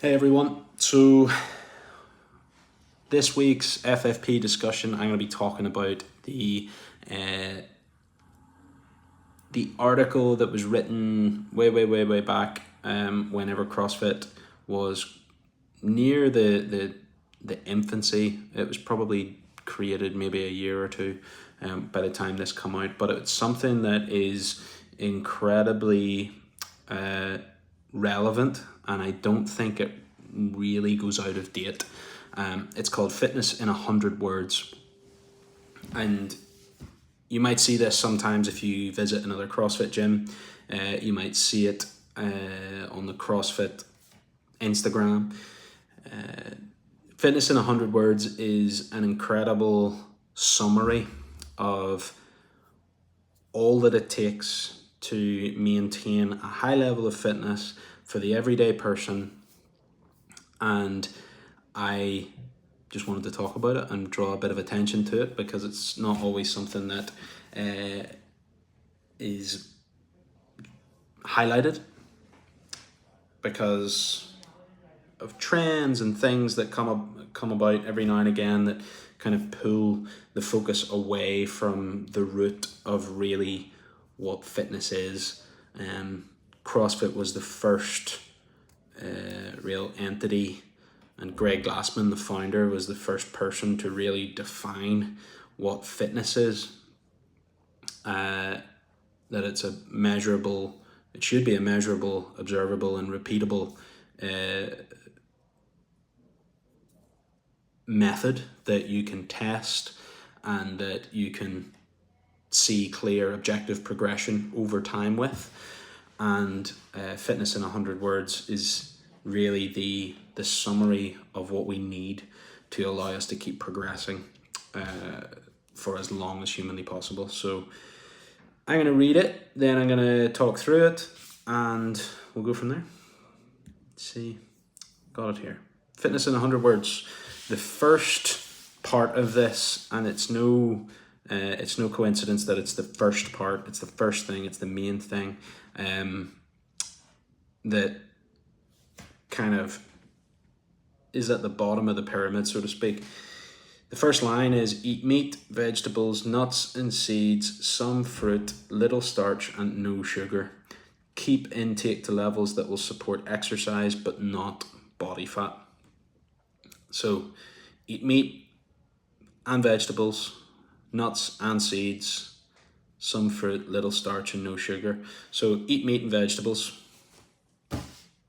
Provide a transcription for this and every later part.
Hey everyone, so this week's FFP discussion, I'm going to be talking about uh, the article that was written way back, whenever CrossFit was near the infancy. It was probably created maybe a year or two by the time this come out, but it's something that is incredibly relevant, and I don't think it really goes out of date. It's called Fitness in 100 Words, and you might see this sometimes if you visit another CrossFit gym. You might see it on the CrossFit Instagram. Fitness in 100 Words is an incredible summary of all that it takes to maintain a high level of fitness for the everyday person. And I just wanted to talk about it and draw a bit of attention to it, because it's not always something that is highlighted because of trends and things that come about every now and again that kind of pull the focus away from the root of really what fitness is. CrossFit was the first real entity, and Greg Glassman, the founder, was the first person to really define what fitness is. That it's a measurable, it should be a measurable, observable, and repeatable method that you can test and that you can see clear objective progression over time with. And Fitness in 100 Words is really the summary of what we need to allow us to keep progressing for as long as humanly possible. So I'm going to read it, then I'm going to talk through it, and we'll go from there. Let's see, got it here. Fitness in 100 Words. The first part of this, and it's no coincidence that it's the first part. It's the first thing. It's the main thing that kind of is at the bottom of the pyramid, so to speak. The first line is: eat meat, vegetables, nuts and seeds, some fruit, little starch and no sugar. Keep intake to levels that will support exercise but not body fat. So eat meat and vegetables, nuts and seeds, some fruit, little starch and no sugar. So eat meat and vegetables.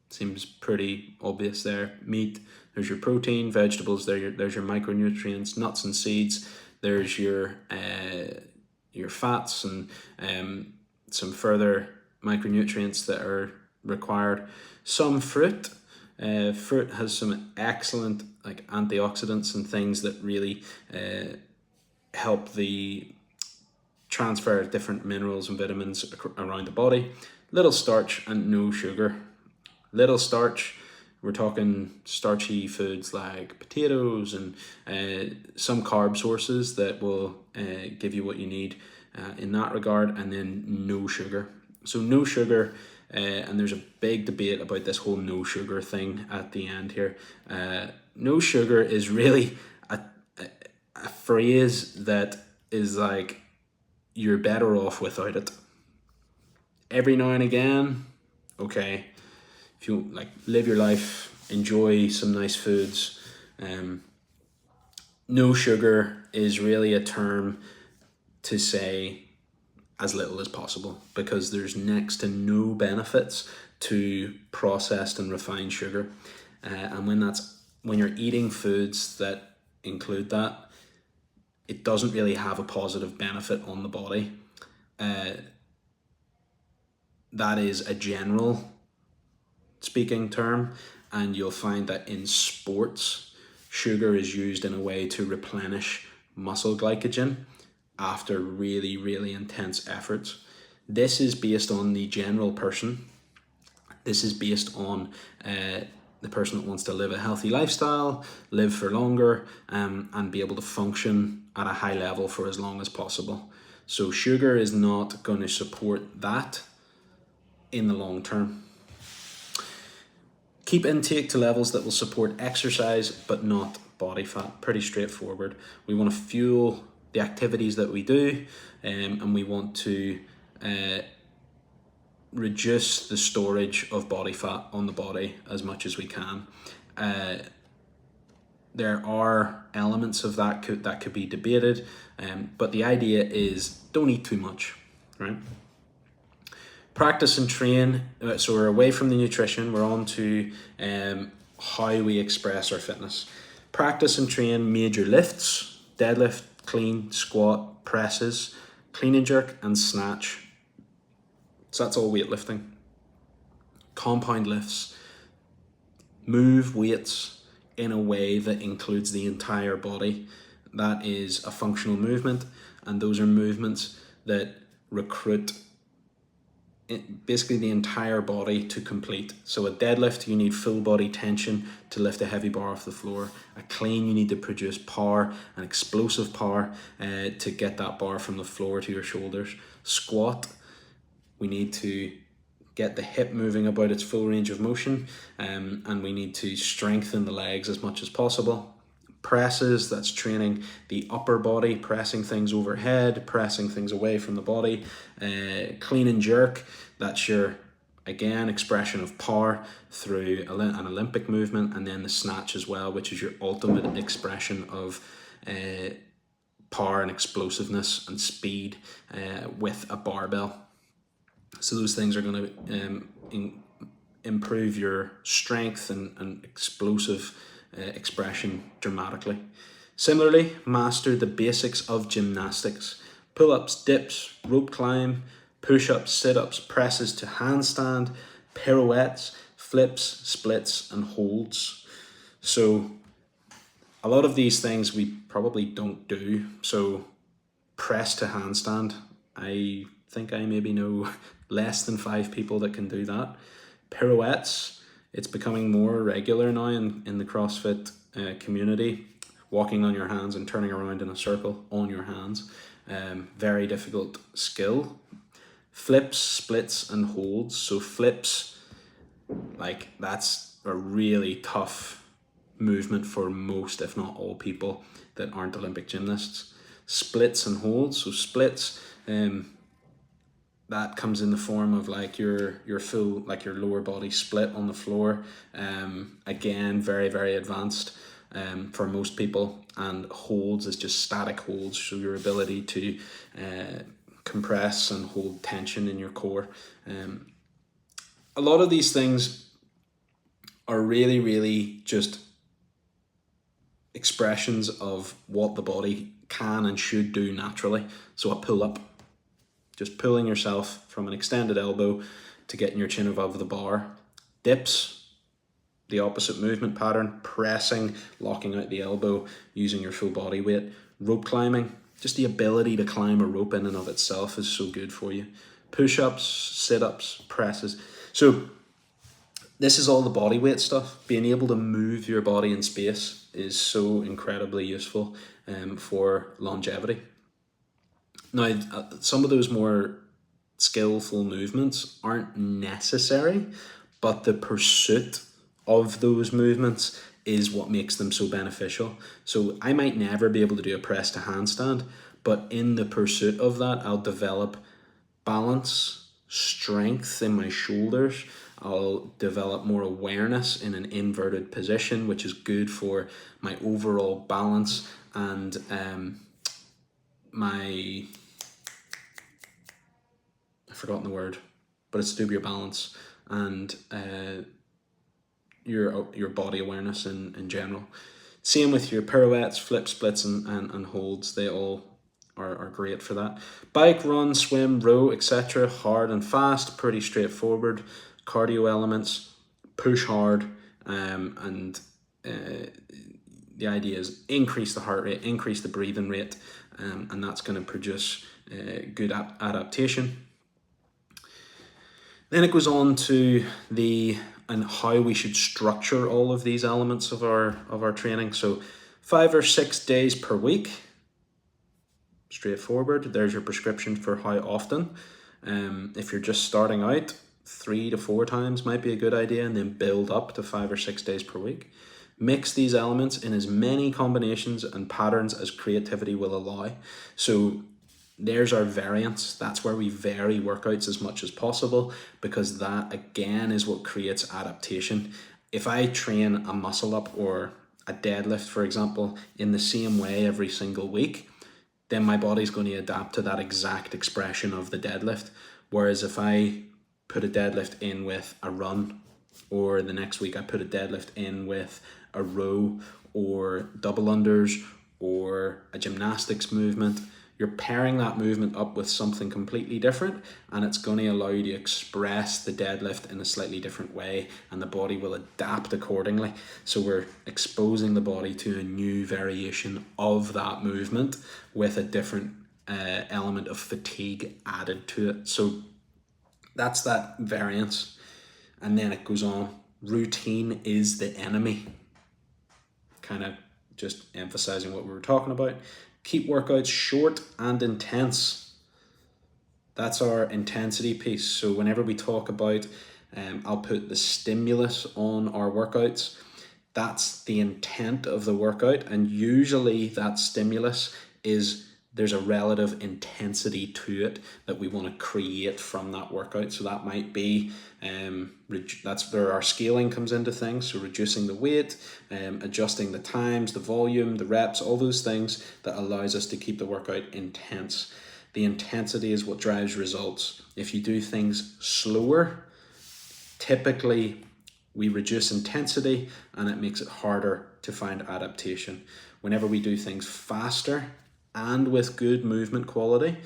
Seems pretty obvious there. Meat, there's your protein. Vegetables, there's your micronutrients. Nuts and seeds, there's your fats and some further micronutrients that are required. Some fruit. Fruit has some excellent antioxidants and things that really help the transfer of different minerals and vitamins around the body. Little starch and no sugar. Little starch, we're talking starchy foods like potatoes and some carb sources that will give you what you need in that regard, and then no sugar. So no sugar, and there's a big debate about this whole no sugar thing at the end here. No sugar is really a phrase that is like, you're better off without it. Every now and again, okay, if you live your life, enjoy some nice foods. No sugar is really a term to say as little as possible, because there's next to no benefits to processed and refined sugar. And when you're eating foods that include that, it doesn't really have a positive benefit on the body. That is a general speaking term, and you'll find that in sports, sugar is used in a way to replenish muscle glycogen after really intense efforts. This is based on the general person. This is based on the person that wants to live a healthy lifestyle, live for longer, and be able to function at a high level for as long as possible. So sugar is not going to support that in the long term. Keep intake to levels that will support exercise but not body fat. Pretty straightforward. We want to fuel the activities that we do, and we want to reduce the storage of body fat on the body as much as we can. There are elements of that could be debated, but the idea is don't eat too much, right? Practice and train. So we're away from the nutrition. We're on to how we express our fitness. Practice and train major lifts: deadlift, clean, squat, presses, clean and jerk, and snatch. So that's all weightlifting. Compound lifts. Move weights in a way that includes the entire body. That is a functional movement, and those are movements that recruit basically the entire body to complete. So a deadlift, you need full body tension to lift a heavy bar off the floor. A clean, you need to produce power and explosive power to get that bar from the floor to your shoulders. Squat, we need to get the hip moving about its full range of motion, and we need to strengthen the legs as much as possible. Presses, that's training the upper body, pressing things overhead, pressing things away from the body. Clean and jerk, that's your, again, expression of power through an Olympic movement. And then the snatch as well, which is your ultimate expression of power and explosiveness and speed with a barbell. So those things are going to improve your strength and explosive expression dramatically. Similarly, master the basics of gymnastics: pull-ups, dips, rope climb, push-ups, sit-ups, presses to handstand, pirouettes, flips, splits, and holds. So a lot of these things we probably don't do. So press to handstand, I think I maybe know less than 5 people that can do that. Pirouettes, it's becoming more regular now in the CrossFit community. Walking on your hands and turning around in a circle on your hands. Very difficult skill. Flips, splits, and holds. So flips, like that's a really tough movement for most, if not all, people that aren't Olympic gymnasts. Splits and holds. So splits, that comes in the form of like your full, like your lower body split on the floor. Again, very, very advanced for most people. And holds is just static holds, so your ability to compress and hold tension in your core. A lot of these things are really, really just expressions of what the body can and should do naturally. So a pull-up, just pulling yourself from an extended elbow to getting your chin above the bar. Dips, the opposite movement pattern, pressing, locking out the elbow, using your full body weight. Rope climbing, just the ability to climb a rope in and of itself is so good for you. Push-ups, sit-ups, presses. So this is all the body weight stuff. Being able to move your body in space is so incredibly useful for longevity. Now, some of those more skillful movements aren't necessary, but the pursuit of those movements is what makes them so beneficial. So I might never be able to do a press to handstand, but in the pursuit of that, I'll develop balance, strength in my shoulders. I'll develop more awareness in an inverted position, which is good for my overall balance and I've forgotten the word, but it's to do with your balance and your body awareness in general. Same with your pirouettes, flips, splits, and holds. They all are great for that. Bike, run, swim, row, etc. Hard and fast, pretty straightforward. Cardio elements, push hard, and the idea is increase the heart rate, increase the breathing rate, and that's going to produce good adaptation. Then it goes on to and how we should structure all of these elements of our training. So 5 or 6 days per week, straightforward. There's your prescription for how often. If you're just starting out, 3 to 4 times might be a good idea, and then build up to 5 or 6 days per week. Mix these elements in as many combinations and patterns as creativity will allow. So there's our variance. That's where we vary workouts as much as possible, because that again is what creates adaptation. If I train a muscle up or a deadlift, for example, in the same way every single week, then my body's going to adapt to that exact expression of the deadlift. Whereas if I put a deadlift in with a run, or the next week I put a deadlift in with a row or double unders or a gymnastics movement, you're pairing that movement up with something completely different, and it's going to allow you to express the deadlift in a slightly different way, and the body will adapt accordingly. So we're exposing the body to a new variation of that movement with a different element of fatigue added to it. So that's that variance. And then it goes on. Routine is the enemy. Kind of just emphasizing what we were talking about. Keep workouts short and intense. That's our intensity piece. So whenever we talk about, I'll put the stimulus on our workouts. That's the intent of the workout. And usually that stimulus is, there's a relative intensity to it that we want to create from that workout. So that might be, that's where our scaling comes into things. So reducing the weight, adjusting the times, the volume, the reps, all those things that allows us to keep the workout intense. The intensity is what drives results. If you do things slower, typically we reduce intensity and it makes it harder to find adaptation. Whenever we do things faster and with good movement quality,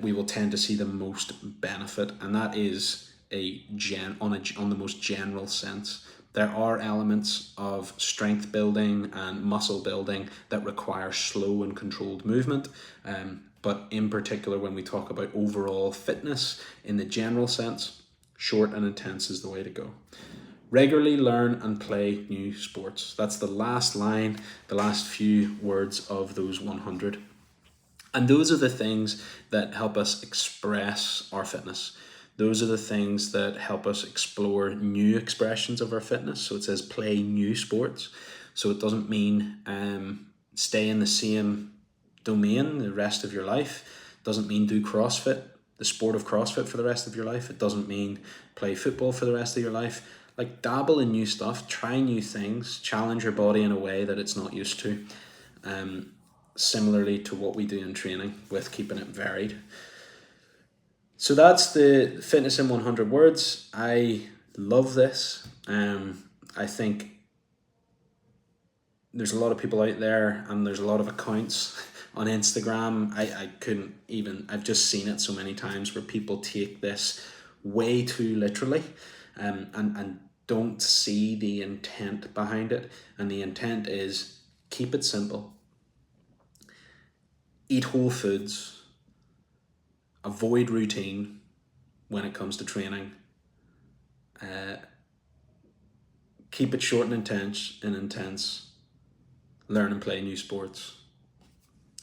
we will tend to see the most benefit, and that is on the most general sense. There are elements of strength building and muscle building that require slow and controlled movement, but in particular when we talk about overall fitness in the general sense, short and intense is the way to go. Regularly learn and play new sports. That's the last line, the last few words of those 100. And those are the things that help us express our fitness. Those are the things that help us explore new expressions of our fitness. So it says play new sports. So it doesn't mean stay in the same domain the rest of your life. It doesn't mean do CrossFit, the sport of CrossFit, for the rest of your life. It doesn't mean play football for the rest of your life. Like, dabble in new stuff, try new things, challenge your body in a way that it's not used to. Similarly to what we do in training with keeping it varied. So that's the fitness in 100 words. I love this. I think there's a lot of people out there, and there's a lot of accounts on Instagram. I've just seen it so many times where people take this way too literally, and don't see the intent behind it. And the intent is keep it simple. Eat whole foods. Avoid routine when it comes to training. Keep it short and intense. Learn and play new sports,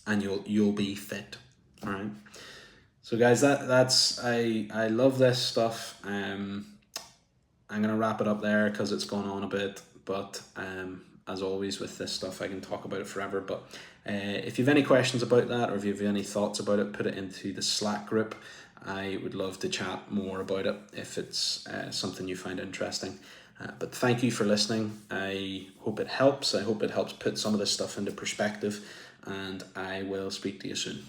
and you'll be fit. All right. So guys, that's I love this stuff. I'm gonna wrap it up there because it's gone on a bit, but as always with this stuff, I can talk about it forever. But if you have any questions about that, or if you have any thoughts about it, put it into the Slack group. I would love to chat more about it if it's something you find interesting. But thank you for listening. I hope it helps. I hope it helps put some of this stuff into perspective, and I will speak to you soon.